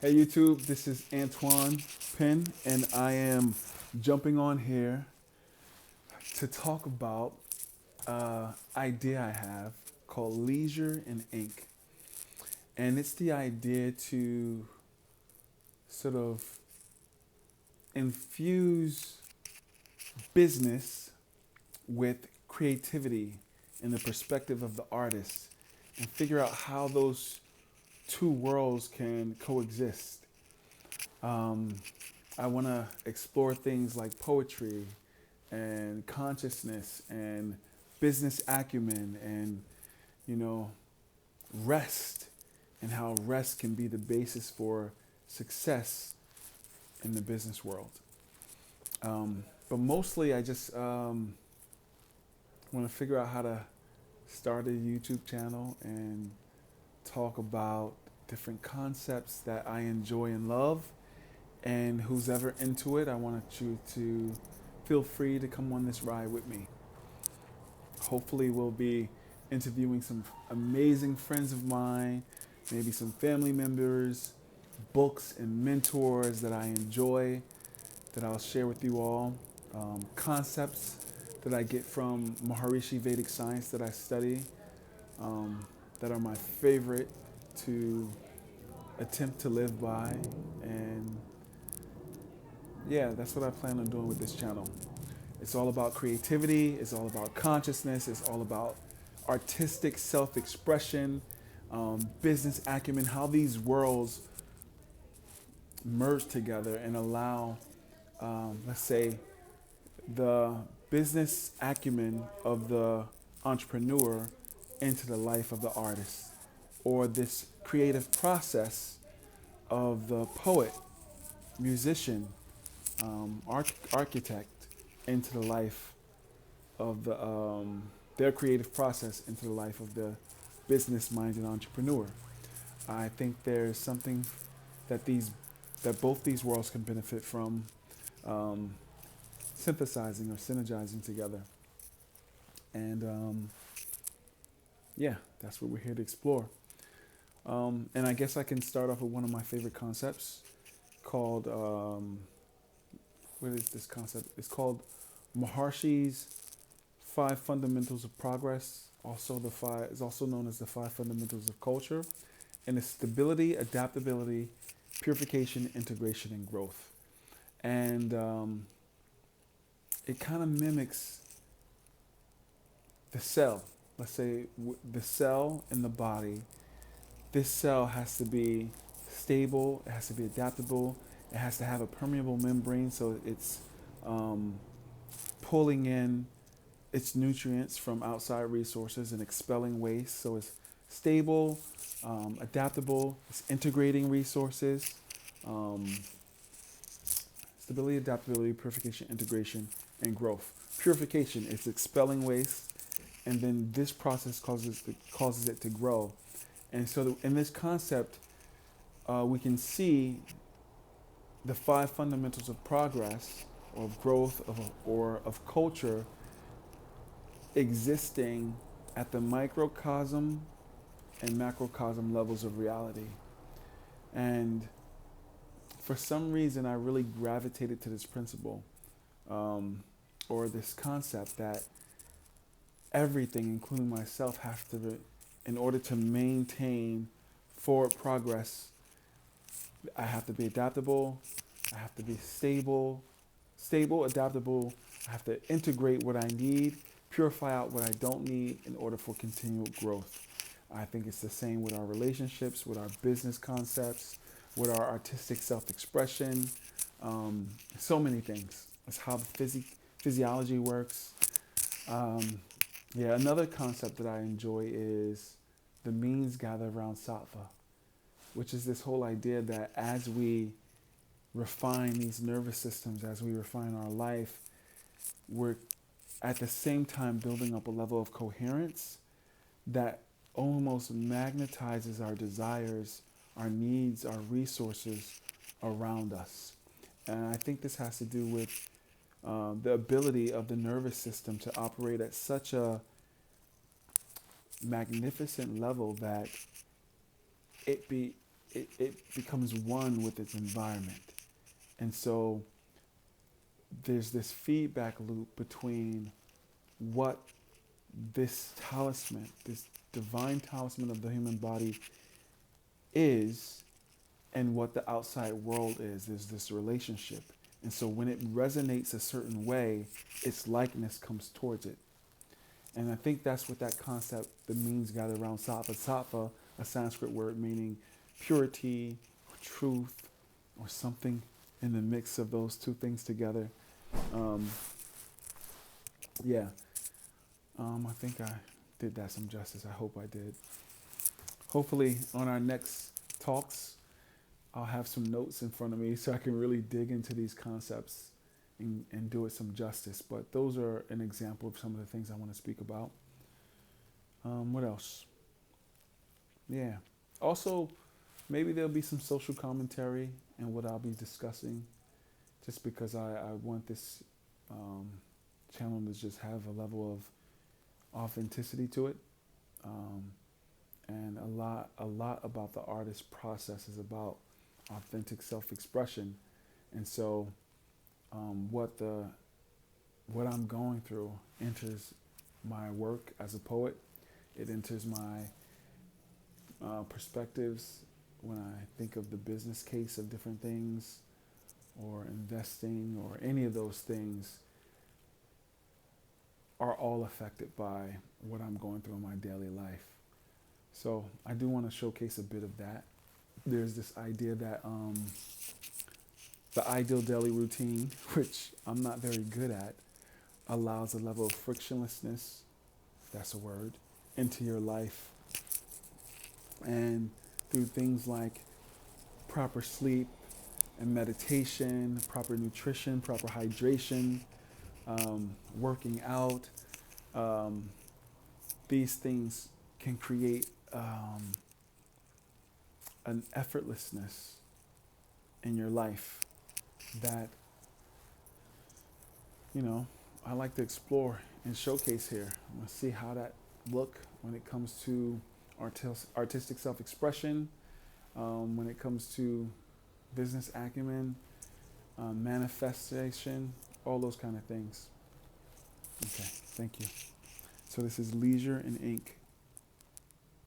Hey YouTube, this is Antoine Penn, and I am jumping on here to talk about idea I have called Leisure and Ink. And it's the idea to sort of infuse business with creativity in the perspective of the artist and figure out how those two worlds can coexist. Um, I want to explore things like poetry and consciousness and business acumen and, you know, rest and how rest can be the basis for success in the business world. But mostly, I just want to figure out how to start a YouTube channel and talk about different concepts that I enjoy and love. And who's ever into it, I want you to feel free to come on this ride with me. Hopefully, we'll be interviewing some amazing friends of mine, maybe some family members, books and mentors that I enjoy that I'll share with you all, concepts that I get from Maharishi Vedic science that I study um, that are my favorite to attempt to live by. And yeah, that's what I plan on doing with this channel. It's all about creativity, it's all about consciousness, it's all about artistic self expression, business acumen, how these worlds merge together and allow, let's say, the business acumen of the entrepreneur into the life of the artist, or this creative process of the poet, musician, architect into the life of their creative process into the life of the business-minded entrepreneur. I think there's something that both these worlds can benefit from um, synthesizing or synergizing together. And yeah, that's what we're here to explore. And I guess I can start off with one of my favorite concepts called what is this concept? It's called Maharshi's Five Fundamentals of Progress. Also, the five is also known as the Five Fundamentals of Culture, and it's stability, adaptability, purification, integration, and growth. And it kind of mimics the cell. Let's say the cell in the body. This cell has to be stable. It has to be adaptable. It has to have a permeable membrane, so it's um, pulling in its nutrients from outside resources and expelling waste. So it's stable, adaptable. It's integrating resources, um, stability, adaptability, purification, integration, and growth. Purification is expelling waste, and then this process causes it to grow. And so, in this concept, we can see the five fundamentals of progress, or of growth, or of culture existing at the microcosm and macrocosm levels of reality. And for some reason, I really gravitated to this principle, um, or this concept that everything, including myself, have to be, in order to maintain forward progress, I have to be adaptable, I have to be stable, adaptable, I have to integrate what I need, purify out what I don't need in order for continual growth. I think it's the same with our relationships, with our business concepts, with our artistic self-expression, so many things. It's how the physiology works. Um, yeah, another concept that I enjoy is the means gather around sattva, which is this whole idea that as we refine these nervous systems, as we refine our life, we're at the same time building up a level of coherence that almost magnetizes our desires, our needs, our resources around us. And I think this has to do with the ability of the nervous system to operate at such a magnificent level that it be it becomes one with its environment. And so there's this feedback loop between what this talisman, this divine talisman of the human body is, and what the outside world is. There's this relationship. And so when it resonates a certain way, its likeness comes towards it. And I think that's what that concept, the means gathered around sattva. Sattva, a Sanskrit word meaning purity, or truth, or something in the mix of those two things together. Yeah, I think I did that some justice. I hope I did. Hopefully on our next talks, I'll have some notes in front of me so I can really dig into these concepts and do it some justice. But those are an example of some of the things I want to speak about. What else? Yeah. Also, maybe there'll be some social commentary in what I'll be discussing, just because I want this channel to just have a level of authenticity to it. And a lot about the artist process is about authentic self-expression. And so what I'm going through enters my work as a poet. It enters my perspectives when I think of the business case of different things, or investing, or any of those things are all affected by what I'm going through in my daily life. So I do want to showcase a bit of that. There's this idea that the ideal daily routine, which I'm not very good at, allows a level of frictionlessness, if that's a word, into your life. And through things like proper sleep and meditation, proper nutrition, proper hydration, working out, these things can create an effortlessness in your life that, I like to explore and showcase here. I'm going to see how that look when it comes to artistic self-expression, when it comes to business acumen, manifestation, all those kind of things. Okay, thank you. So this is Leisure and Ink.